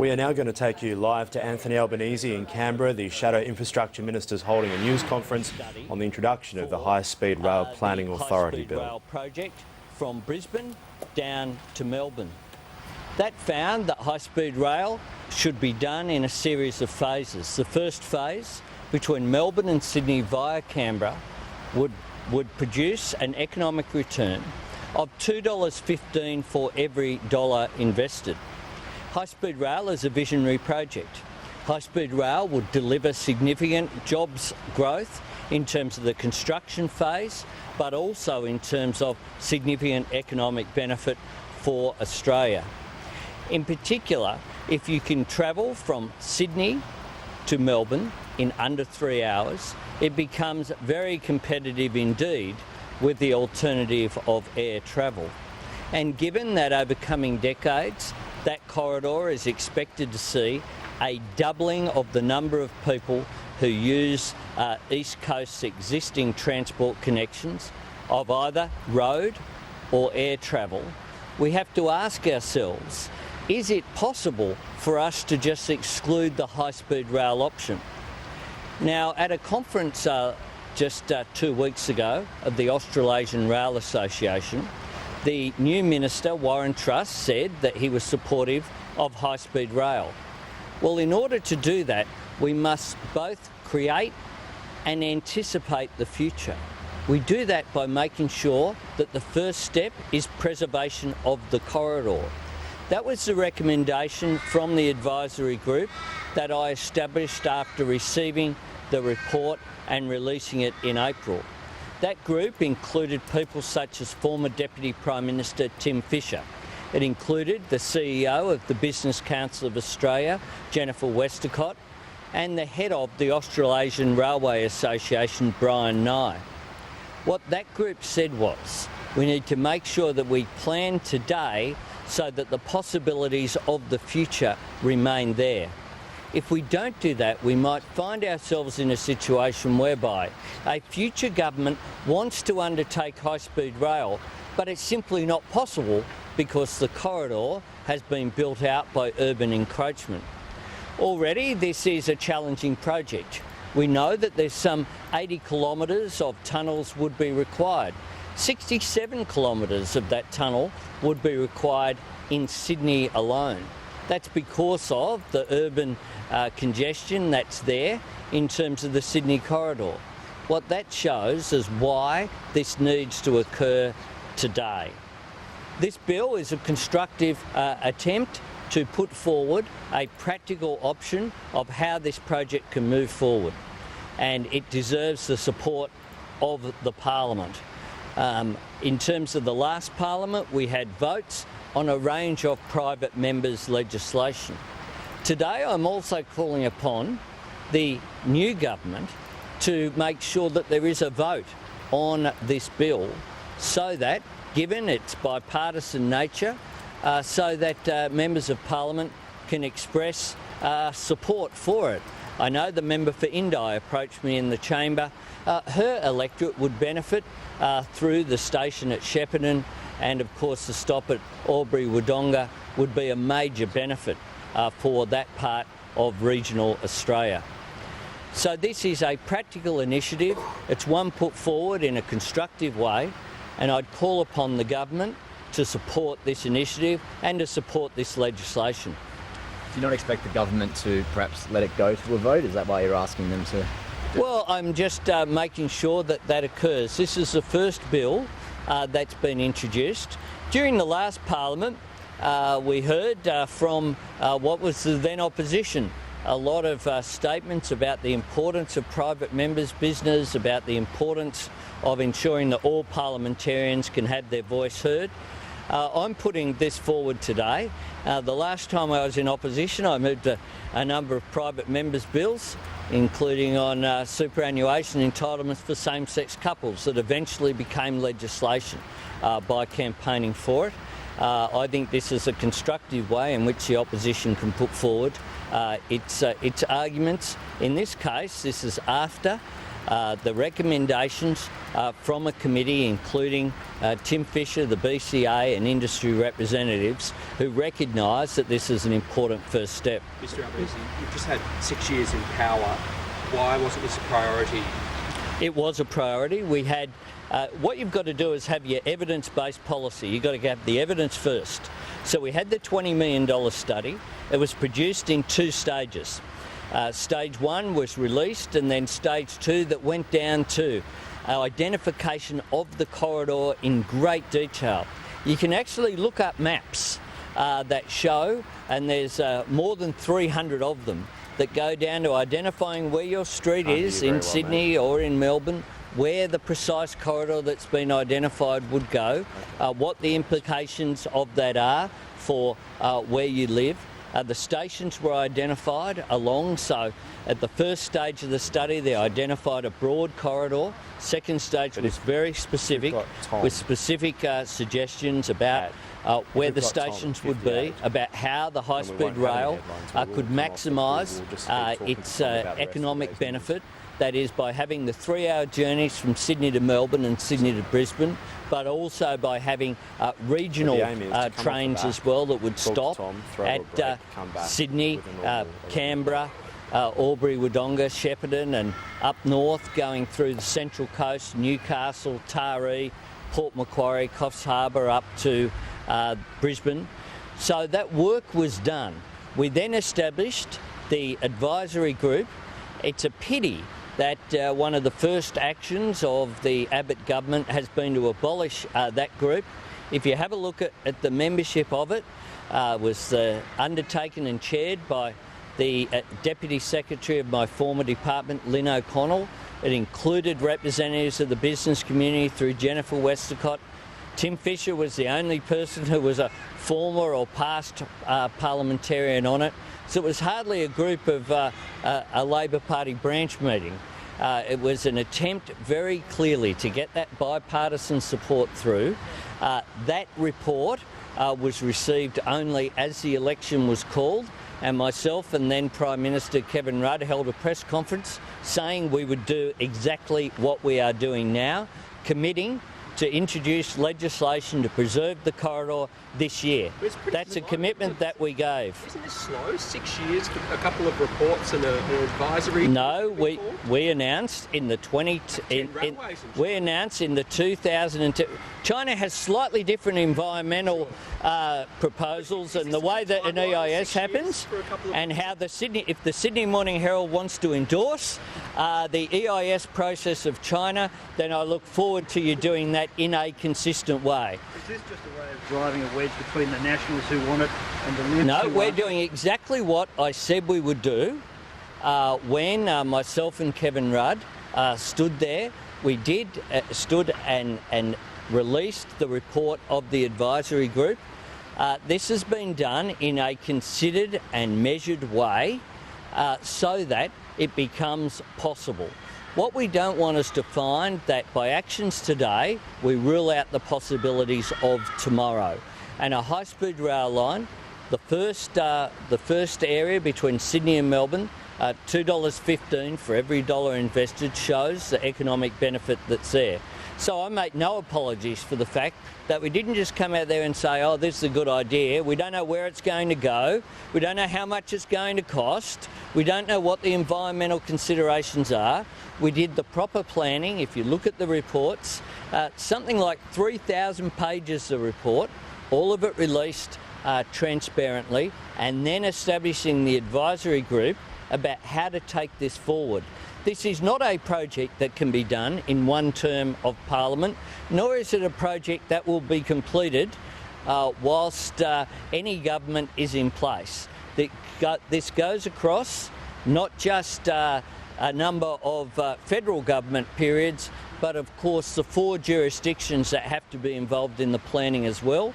We are now going to take you live to Anthony Albanese in Canberra. The Shadow Infrastructure Minister is holding a news conference on the introduction of the High Speed Rail Planning Authority Bill. Rail project from Brisbane down to Melbourne. That found that high speed rail should be done in a series of phases. The first phase between Melbourne and Sydney via Canberra would produce an economic return of $2.15 for every dollar invested. High speed rail is a visionary project. High speed rail would deliver significant jobs growth in terms of the construction phase, but also in terms of significant economic benefit for Australia. In particular, if you can travel from Sydney to Melbourne in under 3 hours, it becomes very competitive indeed with the alternative of air travel. And given that over coming decades, that corridor is expected to see a doubling of the number of people who use East Coast's existing transport connections of either road or air travel, we have to ask ourselves, is it possible for us to just exclude the high-speed rail option? Now, at a conference just 2 weeks ago of the Australasian Rail Association, the new Minister, Warren Truss, said that he was supportive of high-speed rail. Well, in order to do that, we must both create and anticipate the future. We do that by making sure that the first step is preservation of the corridor. That was the recommendation from the advisory group that I established after receiving the report and releasing it in April. That group included people such as former Deputy Prime Minister Tim Fischer. It included the CEO of the Business Council of Australia, Jennifer Westacott, and the head of the Australasian Railway Association, Brian Nye. What that group said was, we need to make sure that we plan today so that the possibilities of the future remain there. If we don't do that, we might find ourselves in a situation whereby a future government wants to undertake high-speed rail, but it's simply not possible because the corridor has been built out by urban encroachment. Already, this is a challenging project. We know that there's some 80 kilometres of tunnels would be required. 67 kilometres of that tunnel would be required in Sydney alone. That's because of the urban congestion that's there in terms of the Sydney corridor. What that shows is why this needs to occur today. This bill is a constructive attempt to put forward a practical option of how this project can move forward, and it deserves the support of the Parliament. In terms of the last Parliament, we had votes on a range of private members' legislation. Today, I'm also calling upon the new government to make sure that there is a vote on this bill so that, given its bipartisan nature, so that members of Parliament can express support for it. I know the member for Indi approached me in the chamber. Her electorate would benefit through the station at Shepparton, and of course the stop at Albury-Wodonga would be a major benefit for that part of regional Australia. So this is a practical initiative. It's one put forward in a constructive way, and I'd call upon the government to support this initiative and to support this legislation. Do you not expect the government to perhaps let it go to a vote? Is that why you're asking them to? Well, I'm just making sure that that occurs. This is the first bill that's been introduced. During the last Parliament, we heard from what was the then opposition a lot of statements about the importance of private members' business, about the importance of ensuring that all parliamentarians can have their voice heard. I'm putting this forward today. The last time I was in opposition, I moved a number of private members' bills, including on superannuation entitlements for same-sex couples that eventually became legislation by campaigning for it. I think this is a constructive way in which the opposition can put forward its arguments. In this case, this is after the recommendations from a committee including Tim Fischer, the BCA and industry representatives who recognise that this is an important first step. Mr Albanese, you've just had 6 years in power. Why wasn't this a priority? It was a priority. We had, what you've got to do is have your evidence-based policy. You've got to have the evidence first. So we had the $20 million study. It was produced in 2 stages. Stage 1 was released, and then stage 2 that went down to our identification of the corridor in great detail. You can actually look up maps that show, and there's more than 300 of them, that go down to identifying where your street is in Sydney or in Melbourne, where the precise corridor that's been identified would go, what the implications of that are for where you live. The stations were identified along, so at the first stage of the study they identified a broad corridor. Second stage was very specific, with specific suggestions about where the stations would be, about how the high-speed rail could maximise its economic benefit. That is by having the 3-hour journeys from Sydney to Melbourne and Sydney to Brisbane, but also by having regional trains as well that would stop at Sydney, Canberra, Albury, Wodonga, Shepparton and up north going through the Central Coast, Newcastle, Taree, Port Macquarie, Coffs Harbour up to Brisbane. So that work was done. We then established the advisory group. It's a pity that one of the first actions of the Abbott government has been to abolish that group. If you have a look at the membership of it, was undertaken and chaired by the Deputy Secretary of my former department, Lynn O'Connell. It included representatives of the business community through Jennifer Westacott. Tim Fischer was the only person who was a former or past parliamentarian on it. So it was hardly a group of a Labor Party branch meeting. It was an attempt very clearly to get that bipartisan support through. That report was received only as the election was called, and myself and then Prime Minister Kevin Rudd held a press conference saying we would do exactly what we are doing now, committing to introduce legislation to preserve the corridor this year. That's a commitment that we gave. Isn't this slow? 6 years for a couple of reports and an advisory? No, we announced in the 2002. China has slightly different environmental proposals and the way that an EIS happens, and how if the Sydney Morning Herald wants to endorse the EIS process of China, then I look forward to you doing that in a consistent way. Is this just a way of driving a wedge between the Nationals who want it and the Libs? No, we're doing exactly what I said we would do when myself and Kevin Rudd stood there. We stood and released the report of the advisory group. This has been done in a considered and measured way so that it becomes possible. What we don't want is to find that by actions today, we rule out the possibilities of tomorrow. And a high-speed rail line, the first area between Sydney and Melbourne, $2.15 for every dollar invested, shows the economic benefit that's there. So I make no apologies for the fact that we didn't just come out there and say, oh, this is a good idea. We don't know where it's going to go. We don't know how much it's going to cost. We don't know what the environmental considerations are. We did the proper planning. If you look at the reports, something like 3,000 pages of report, all of it released transparently, and then establishing the advisory group about how to take this forward. This is not a project that can be done in one term of Parliament, nor is it a project that will be completed whilst any government is in place. This goes across not just a number of federal government periods, but of course the 4 jurisdictions that have to be involved in the planning as well.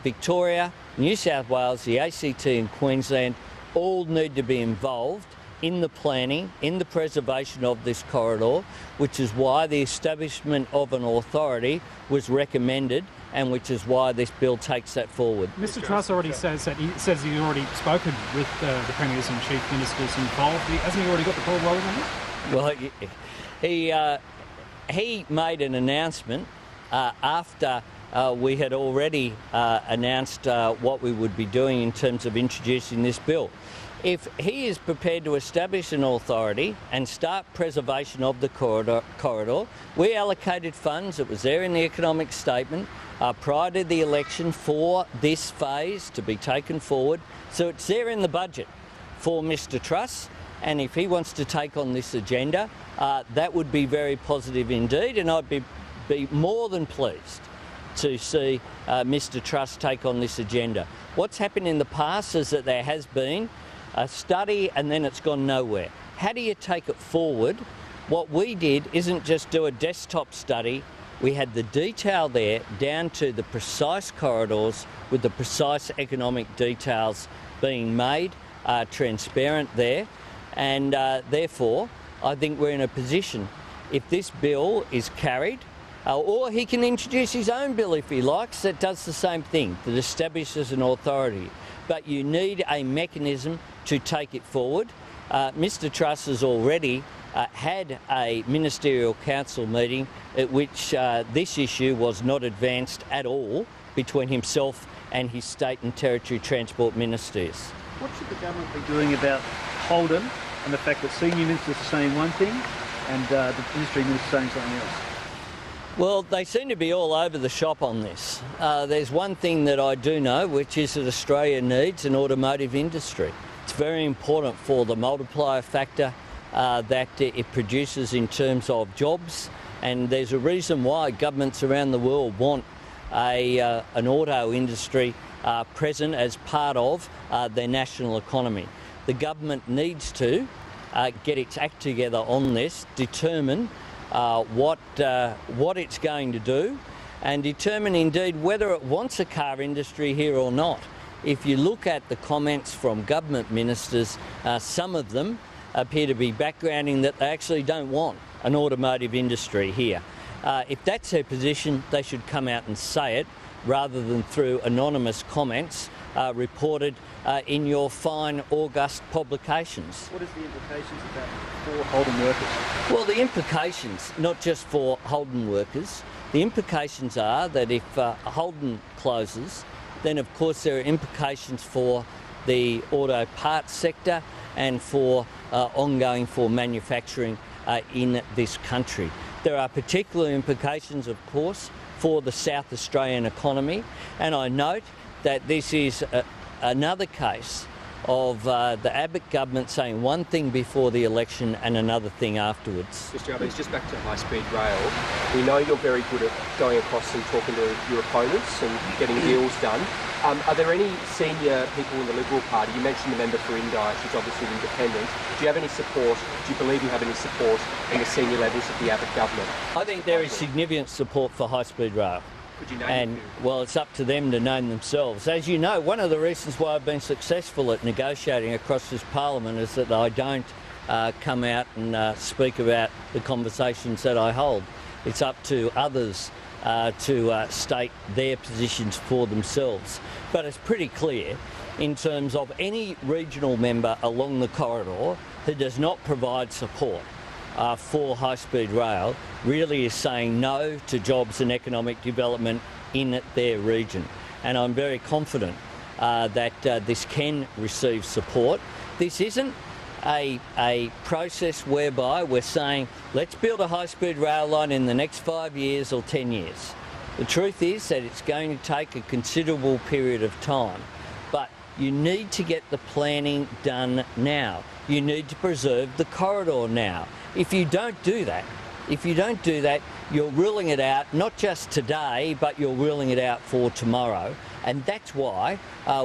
Victoria, New South Wales, the ACT and Queensland all need to be involved in the planning, in the preservation of this corridor, which is why the establishment of an authority was recommended, and which is why this bill takes that forward. Mr Truss already says he's already spoken with the premiers and chief ministers involved. Hasn't he already got the ball rolling on this? Well, He made an announcement after we had already announced what we would be doing in terms of introducing this bill. If he is prepared to establish an authority and start preservation of the corridor, we allocated funds, it was there in the economic statement, prior to the election for this phase to be taken forward. So it's there in the budget for Mr Truss, and if he wants to take on this agenda, that would be very positive indeed, and I'd be more than pleased to see Mr Truss take on this agenda. What's happened in the past is that there has been a study and then it's gone nowhere. How do you take it forward? What we did isn't just do a desktop study. We had the detail there down to the precise corridors with the precise economic details being made transparent there, and therefore I think we're in a position, if this bill is carried, or he can introduce his own bill if he likes that does the same thing, that establishes an authority. But you need a mechanism to take it forward. Mr Truss has already had a ministerial council meeting at which this issue was not advanced at all between himself and his state and territory transport ministers. What should the government be doing about Holden and the fact that senior ministers are saying one thing and the industry minister saying something else? Well, they seem to be all over the shop on this. There's one thing that I do know, which is that Australia needs an automotive industry. It's very important for the multiplier factor that it produces in terms of jobs, and there's a reason why governments around the world want an auto industry present as part of their national economy. The government needs to get its act together on this, determine what it's going to do, and determine indeed whether it wants a car industry here or not. If you look at the comments from government ministers, some of them appear to be backgrounding that they actually don't want an automotive industry here. If that's their position, they should come out and say it, rather than through anonymous comments reported in your fine August publications. What is the implications of that for Holden workers? Well, the implications, not just for Holden workers, the implications are that if Holden closes, then of course there are implications for the auto parts sector and for ongoing for manufacturing in this country. There are particular implications, of course, for the South Australian economy, and I note that this is another case of the Abbott government saying one thing before the election and another thing afterwards. Mr Albanese, just back to high-speed rail. We know you're very good at going across and talking to your opponents and getting deals done. Are there any senior people in the Liberal Party? You mentioned the member for Indi, she's obviously independent. Do you have any support, do you believe you have any support in the senior levels of the Abbott government? I think there is significant support for high-speed rail. Could you name And, well, it's up to them to name themselves. As you know, one of the reasons why I've been successful at negotiating across this parliament is that I don't come out and speak about the conversations that I hold. It's up to others to state their positions for themselves. But it's pretty clear in terms of any regional member along the corridor who does not provide support for high-speed rail really is saying no to jobs and economic development in their region. And I'm very confident that this can receive support. This isn't a process whereby we're saying, let's build a high-speed rail line in the next 5 years or 10 years. The truth is that it's going to take a considerable period of time, but you need to get the planning done now. You need to preserve the corridor now. If you don't do that, you're ruling it out, not just today, but you're ruling it out for tomorrow. And that's why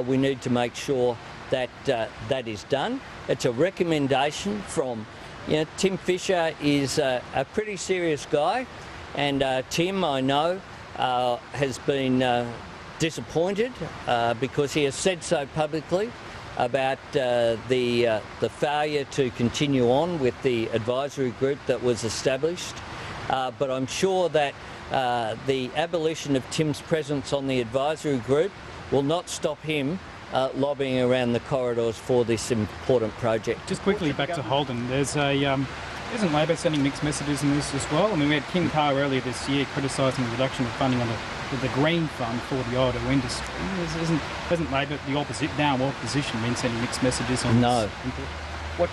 we need to make sure that that is done. It's a recommendation from, Tim Fischer is a pretty serious guy, and Tim, I know, has been disappointed because he has said so publicly about the failure to continue on with the advisory group that was established. But I'm sure that the abolition of Tim's presence on the advisory group will not stop him lobbying around the corridors for this important project. Just quickly back to Holden. There's a Isn't Labor sending mixed messages in this as well? I mean, we had Kim Carr earlier this year criticising the reduction of funding on the Green Fund for the auto industry. Hasn't Labor, the opposition, been sending mixed messages on No. this? What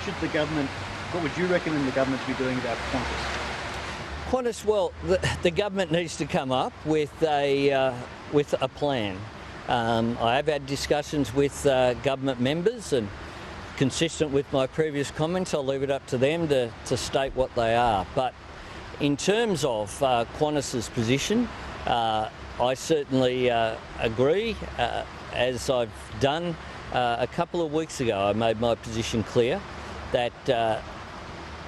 would you recommend the government to be doing about Qantas? Qantas, well, the government needs to come up with a plan. I have had discussions with government members, and consistent with my previous comments, I'll leave it up to them to state what they are. But in terms of Qantas's position, I certainly agree. As I've done a couple of weeks ago, I made my position clear that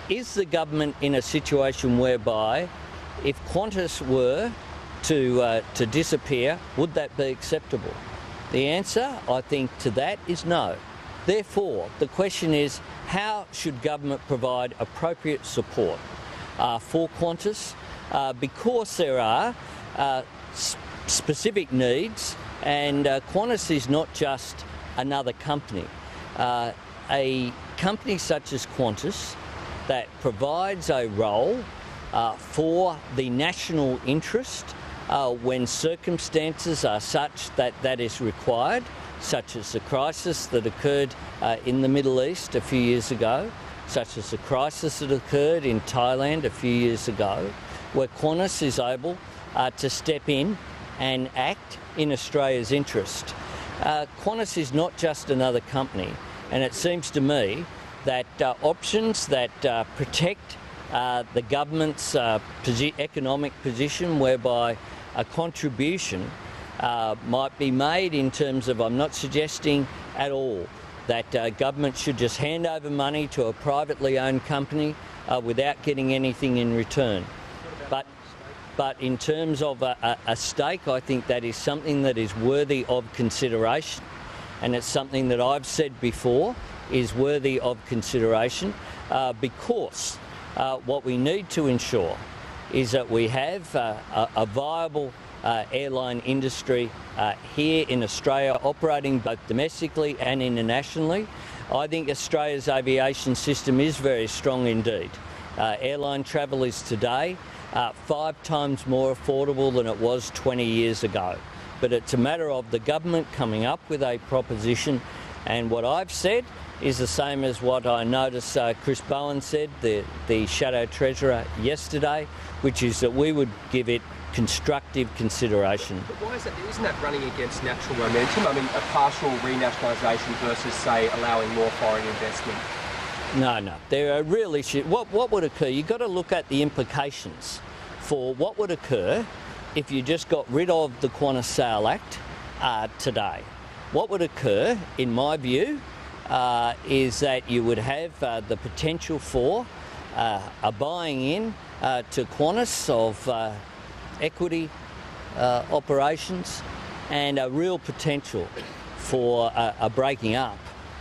is the government in a situation whereby if Qantas were to disappear, would that be acceptable? The answer, I think, to that is no. Therefore, the question is, how should government provide appropriate support for Qantas? Because there are specific needs, and Qantas is not just another company. A company such as Qantas that provides a role for the national interest when circumstances are such that that is required, such as the crisis that occurred in the Middle East a few years ago, such as the crisis that occurred in Thailand a few years ago, where Qantas is able to step in and act in Australia's interest. Qantas is not just another company, and it seems to me that options that protect the government's economic position, whereby a contribution might be made in terms of, I'm not suggesting at all that government should just hand over money to a privately owned company without getting anything in return. But in terms of a stake, I think that is something that is worthy of consideration, and it's something that I've said before is worthy of consideration because what we need to ensure is that we have a viable airline industry here in Australia, operating both domestically and internationally. I think Australia's aviation system is very strong indeed. Airline travel is today 5 times more affordable than it was 20 years ago. But it's a matter of the government coming up with a proposition, and what I've said is the same as what I noticed Chris Bowen said, the Shadow Treasurer, yesterday, which is that we would give it constructive consideration. But why is that? Isn't that running against natural momentum? I mean, a partial renationalisation versus, say, allowing more foreign investment. No. There are real issues. What would occur? You've got to look at the implications for what would occur if you just got rid of the Qantas Sale Act today. What would occur, in my view, is that you would have the potential for a buying in to Qantas of equity operations, and a real potential for a breaking up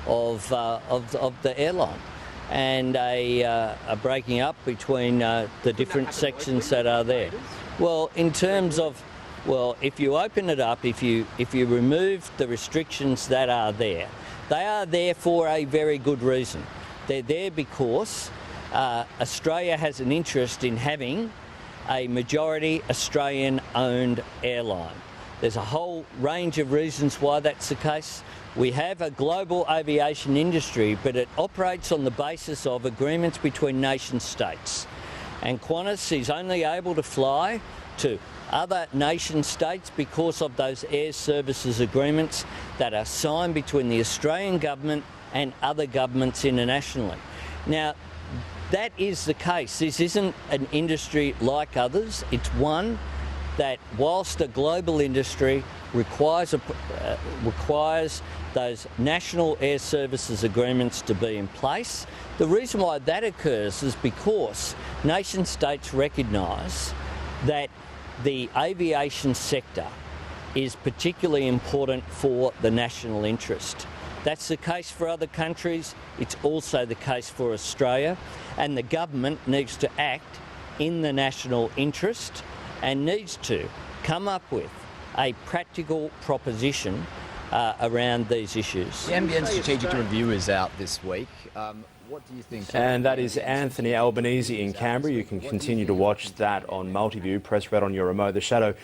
of the airline, and a breaking up between the different sections that are there. Well, in terms of, if you open it up, if you remove the restrictions that are there, they are there for a very good reason. They're there because Australia has an interest in having a majority Australian-owned airline. There's a whole range of reasons why that's the case. We have a global aviation industry, but it operates on the basis of agreements between nation states. And Qantas is only able to fly to other nation states because of those air services agreements that are signed between the Australian government and other governments internationally. Now, that is the case. This isn't an industry like others. It's one that, whilst a global industry, requires those national air services agreements to be in place. The reason why that occurs is because nation states recognise that the aviation sector is particularly important for the national interest. That's the case for other countries. It's also the case for Australia, and the government needs to act in the national interest and needs to come up with a practical proposition around these issues. The NBN strategic review is out this week. What do you think? And that is Anthony Albanese in Canberra. You can continue to watch that on Multiview. Press red on your remote. The shadow